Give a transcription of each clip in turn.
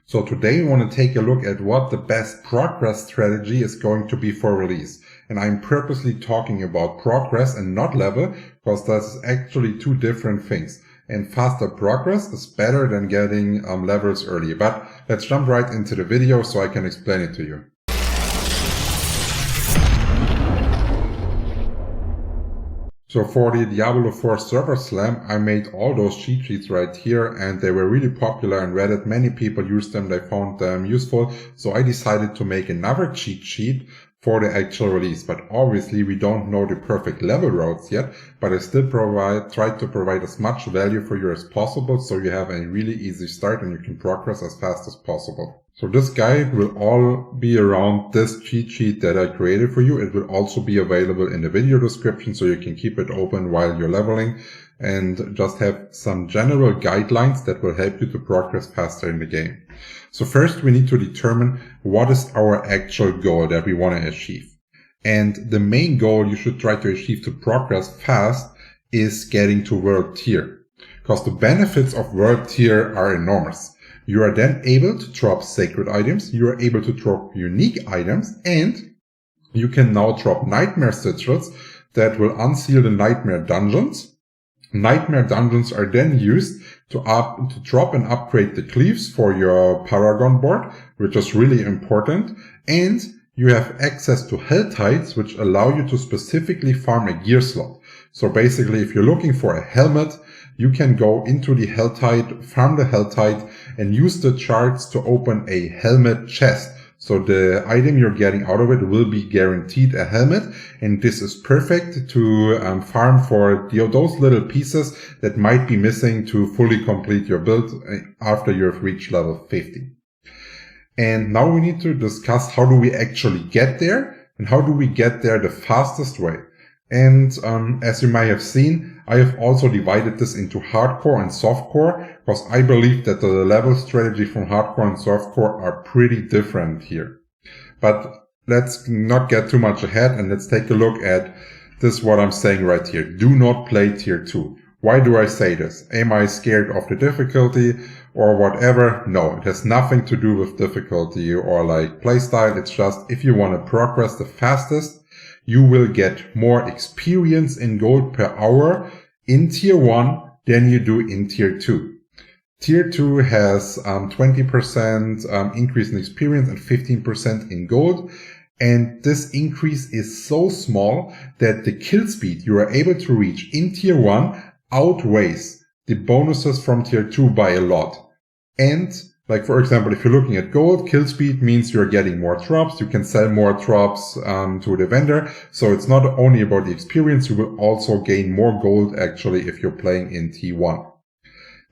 So today we want to take a look at what the best progress strategy is going to be for release. And I'm purposely talking about progress and not level, because that's actually two different things. And faster progress is better than getting levels early. But let's jump right into the video so I can explain it to you. So for the Diablo 4 server slam, I made all those cheat sheets right here, and they were really popular on Reddit. Many people used them, they found them useful. So I decided to make another cheat sheet for the actual release. But obviously we don't know the perfect level routes yet, but I still try to provide as much value for you as possible, so you have a really easy start and you can progress as fast as possible. So this guide will all be around this cheat sheet that I created for you. It will also be available in the video description, so you can keep it open while you're leveling and just have some general guidelines that will help you to progress faster in the game. So first we need to determine what is our actual goal that we want to achieve. And the main goal you should try to achieve to progress fast is getting to world tier, because the benefits of world tier are enormous. You are then able to drop sacred items, you are able to drop unique items, and you can now drop nightmare sigils that will unseal the nightmare dungeons. Nightmare dungeons are then used to drop and upgrade the cleaves for your Paragon board, which is really important. And you have access to hell tides, which allow you to specifically farm a gear slot. So basically, if you're looking for a helmet, you can go into the hell tide, farm the hell tide, and use the charts to open a helmet chest. So the item you're getting out of it will be guaranteed a helmet, and this is perfect to farm for those little pieces that might be missing to fully complete your build after you've reached level 50. And now we need to discuss how do we actually get there, and how do we get there the fastest way. And as you might have seen, I have also divided this into hardcore and softcore, because I believe that the level strategy from hardcore and softcore are pretty different here. But let's not get too much ahead, and let's take a look at this, what I'm saying right here. Do not play tier 2. Why do I say this? Am I scared of the difficulty or whatever? No, it has nothing to do with difficulty or like playstyle. It's just if you want to progress the fastest, you will get more experience in gold per hour in tier 1 than you do in tier 2. Tier 2 has 20% increase in experience and 15% in gold. And this increase is so small that the kill speed you are able to reach in tier 1 outweighs the bonuses from tier 2 by a lot. And like, for example, if you're looking at gold, kill speed means you're getting more drops. You can sell more drops to the vendor. So it's not only about the experience. You will also gain more gold actually if you're playing in T1.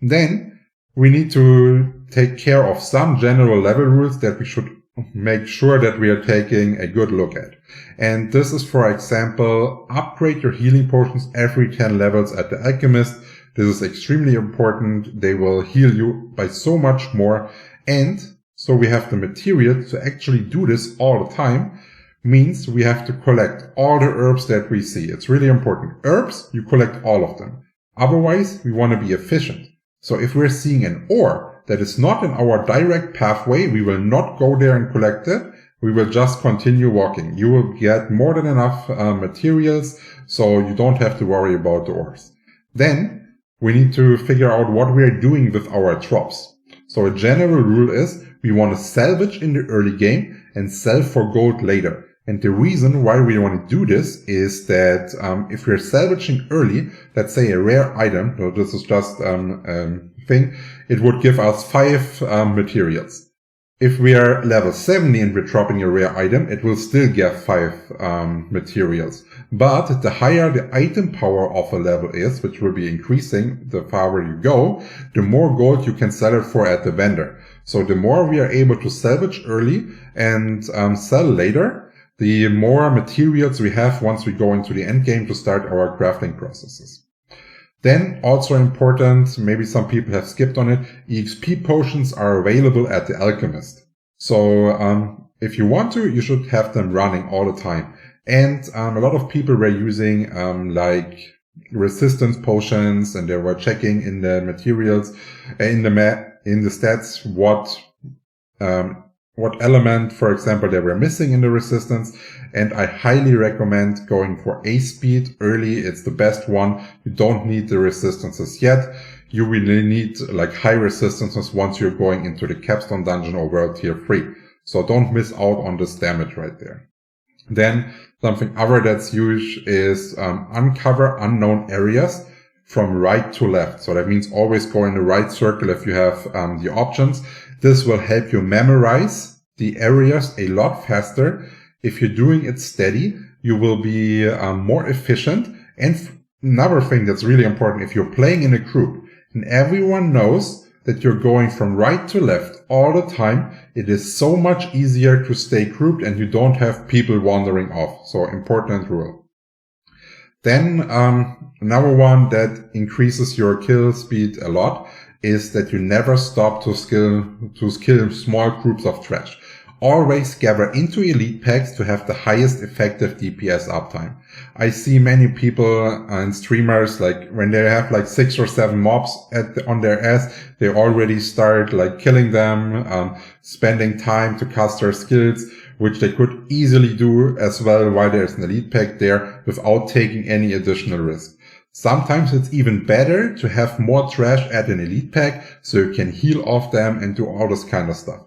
Then we need to take care of some general level rules that we should make sure that we are taking a good look at. And this is, for example, upgrade your healing potions every 10 levels at the Alchemist. This is extremely important. They will heal you by so much more. And so we have the material to actually do this all the time. Means we have to collect all the herbs that we see. It's really important. Herbs, you collect all of them. Otherwise, we want to be efficient. So if we're seeing an ore that is not in our direct pathway, we will not go there and collect it. We will just continue walking. You will get more than enough materials, so you don't have to worry about the ores. Then we need to figure out what we are doing with our drops. So a general rule is we want to salvage in the early game and sell for gold later. And the reason why we want to do this is that if we're salvaging early, let's say a rare item, so this is just thing, it would give us 5 materials. If we are level 70 and we're dropping a rare item, it will still give 5 materials. But the higher the item power of a level is, which will be increasing the farther you go, the more gold you can sell it for at the vendor. So the more we are able to salvage early and sell later, the more materials we have once we go into the end game to start our crafting processes. Then also important, maybe some people have skipped on it, EXP potions are available at the Alchemist. So if you want to, you should have them running all the time. And a lot of people were using like resistance potions, and they were checking in the materials, in the stats, what what element, for example, they were missing in the resistance. And I highly recommend going for A speed early. It's the best one. You don't need the resistances yet. You really need like high resistances once you're going into the capstone dungeon or world tier 3. So don't miss out on this damage right there. Then something other that's huge is uncover unknown areas from right to left. So that means always go in the right circle if you have the options. This will help you memorize the areas a lot faster. If you're doing it steady, you will be more efficient. And another thing that's really important, if you're playing in a group and everyone knows that you're going from right to left all the time, it is so much easier to stay grouped and you don't have people wandering off. So important rule. Then another one that increases your kill speed a lot is that you never stop to kill small groups of trash. Always gather into elite packs to have the highest effective DPS uptime. I see many people and streamers, like when they have like 6 or 7 mobs on their ass, they already start like killing them, spending time to cast their skills, which they could easily do as well while there's an elite pack there without taking any additional risk. Sometimes it's even better to have more trash at an elite pack so you can heal off them and do all this kind of stuff.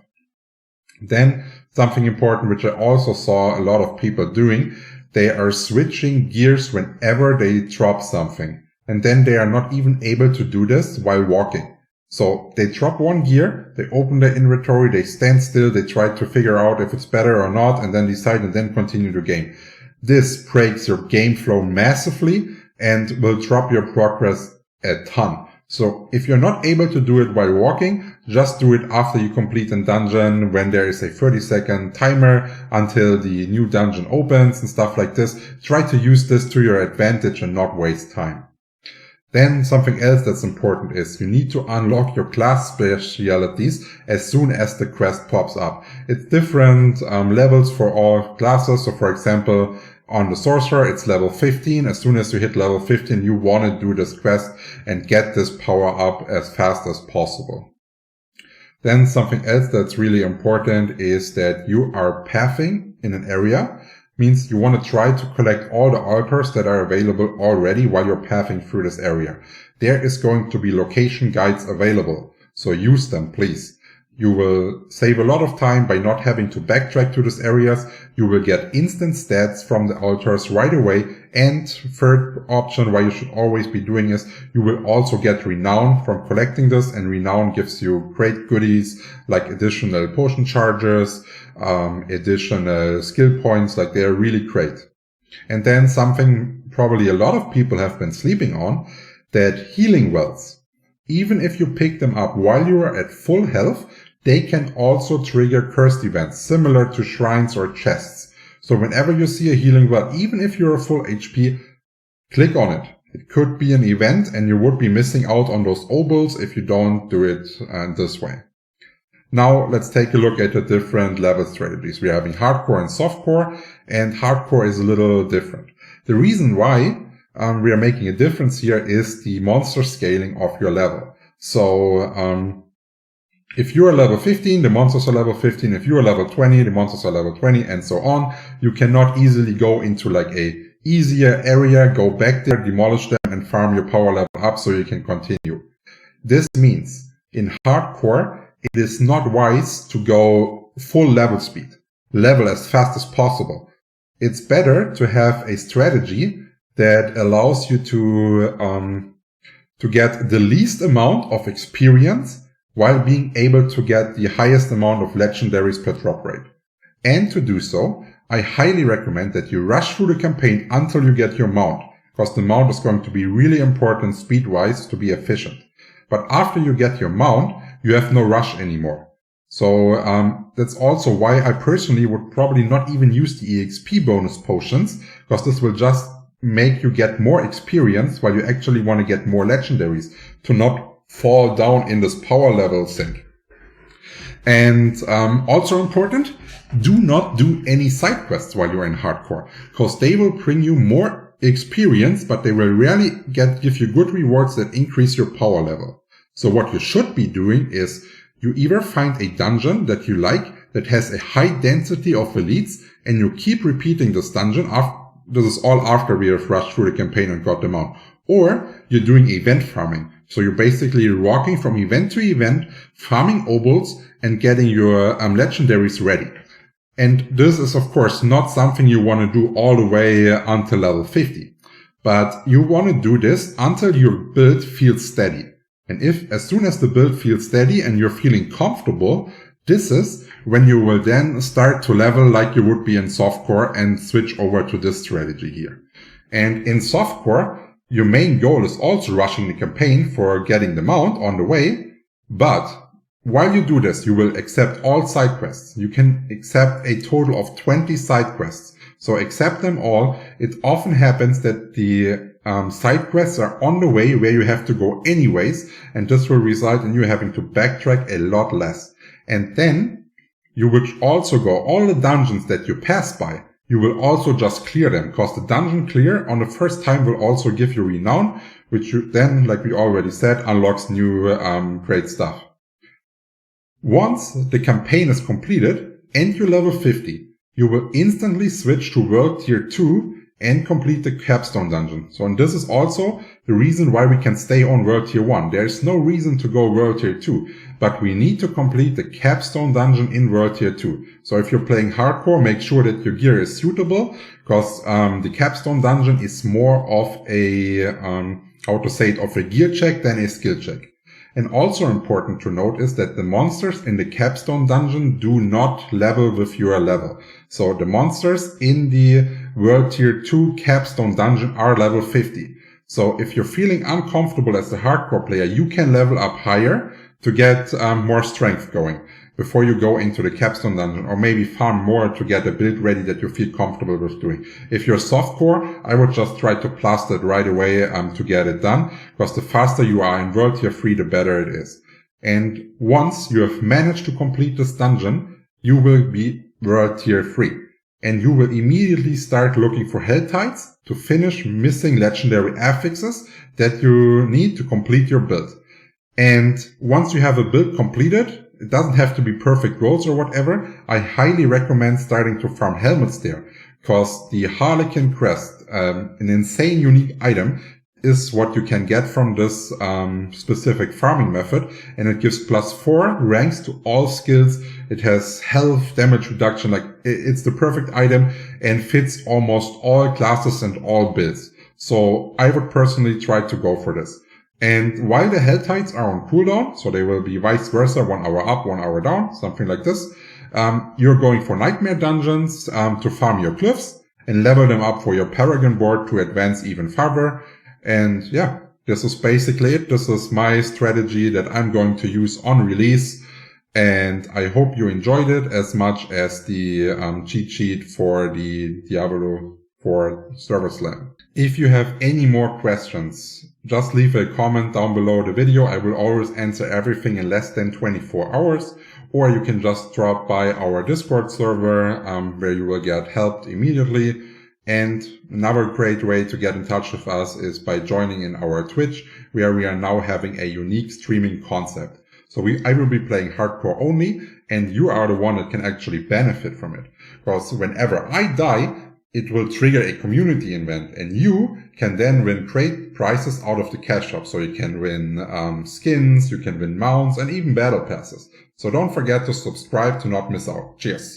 Then something important, which I also saw a lot of people doing, they are switching gears whenever they drop something. And then they are not even able to do this while walking. So they drop one gear, they open their inventory, they stand still, they try to figure out if it's better or not, and then decide and then continue the game. This breaks your game flow massively and will drop your progress a ton. So if you're not able to do it while walking, just do it after you complete a dungeon when there is a 30-second timer until the new dungeon opens and stuff like this. Try to use this to your advantage and not waste time. Then something else that's important is you need to unlock your class specialities as soon as the quest pops up. It's different levels for all classes. So for example, on the sorcerer, it's level 15. As soon as you hit level 15, you want to do this quest and get this power up as fast as possible. Then something else that's really important is that you are pathing in an area. Means you want to try to collect all the altars that are available already while you're pathing through this area. There is going to be location guides available, so use them, please. You will save a lot of time by not having to backtrack to these areas. You will get instant stats from the altars right away. And third option why you should always be doing is you will also get renown from collecting this, and renown gives you great goodies like additional potion charges, additional skill points. Like they are really great. And then something probably a lot of people have been sleeping on, that healing wells, even if you pick them up while you are at full health, they can also trigger cursed events similar to shrines or chests. So whenever you see a healing well, even if you're full HP, click on it. It could be an event and you would be missing out on those obols if you don't do it this way. Now let's take a look at the different level strategies. We're having hardcore and softcore, and hardcore is a little different. The reason why we are making a difference here is the monster scaling of your level. So if you are level 15, the monsters are level 15. If you are level 20, the monsters are level 20, and so on. You cannot easily go into like a easier area, go back there, demolish them, and farm your power level up so you can continue. This means in hardcore, it is not wise to go full level speed, level as fast as possible. It's better to have a strategy that allows you to get the least amount of experience while being able to get the highest amount of legendaries per drop rate. And to do so, I highly recommend that you rush through the campaign until you get your mount, because the mount is going to be really important speed-wise to be efficient. But after you get your mount, you have no rush anymore. So that's also why I personally would probably not even use the EXP bonus potions, because this will just make you get more experience while you actually want to get more legendaries to not fall down in this power level sink. And also important, do not do any side quests while you're in hardcore, because they will bring you more experience, but they will rarely give you good rewards that increase your power level. So what you should be doing is You either find a dungeon that you like that has a high density of elites and you keep repeating this dungeon. This is all after we have rushed through the campaign and got them out. Or you're doing event farming. So you're basically walking from event to event, farming obols and getting your legendaries ready. And this is of course not something you want to do all the way until level 50. But you want to do this until your build feels steady. And if as soon as the build feels steady and you're feeling comfortable, this is when you will then start to level like you would be in softcore and switch over to this strategy here. And in softcore, your main goal is also rushing the campaign for getting the mount on the way. But while you do this, you will accept all side quests. You can accept a total of 20 side quests. So accept them all. It often happens that the side quests are on the way where you have to go anyways, and this will result in you having to backtrack a lot less. And then you will also go all the dungeons that you pass by. You will also just clear them, because the dungeon clear on the first time will also give you renown, which you then, like we already said, unlocks new great stuff. Once the campaign is completed and you level 50, you will instantly switch to World Tier 2 and complete the capstone dungeon. So, and this is also the reason why we can stay on World Tier 1. There is no reason to go World Tier 2, but we need to complete the capstone dungeon in World Tier 2. So if you're playing hardcore, make sure that your gear is suitable, because the capstone dungeon is more of a, of a gear check than a skill check. And also important to note is that the monsters in the capstone dungeon do not level with your level. So the monsters in the World Tier 2 capstone dungeon are level 50. So if you're feeling uncomfortable as a hardcore player, you can level up higher to get more strength going before you go into the capstone dungeon, or maybe farm more to get a build ready that you feel comfortable with doing. If you're softcore, I would just try to plaster it right away to get it done, because the faster you are in World Tier 3, the better it is. And once you have managed to complete this dungeon, you will be World Tier 3. And you will immediately start looking for Hell Tides to finish missing legendary affixes that you need to complete your build. And once you have a build completed, it doesn't have to be perfect rolls or whatever, I highly recommend starting to farm helmets there, because the Harlequin Crest, an insane unique item, is what you can get from this specific farming method, and it gives +4 ranks to all skills. It has health, damage reduction, like it's the perfect item and fits almost all classes and all builds. So I would personally try to go for this. And while the Hell Tides are on cooldown, so they will be vice versa, 1 hour up, 1 hour down, something like this, you're going for Nightmare Dungeons to farm your cliffs and level them up for your Paragon board to advance even further. And yeah, this is basically it. This is my strategy that I'm going to use on release. And I hope you enjoyed it as much as the cheat sheet for the Diablo 4 Server Slam. If you have any more questions, just leave a comment down below the video. I will always answer everything in less than 24 hours. Or you can just drop by our Discord server where you will get helped immediately. And another great way to get in touch with us is by joining in our Twitch, where we are now having a unique streaming concept. So I will be playing hardcore only, and you are the one that can actually benefit from it. Because whenever I die, it will trigger a community event, and you can then win great prizes out of the cash shop. So you can win skins, you can win mounts, and even battle passes. So don't forget to subscribe to not miss out. Cheers!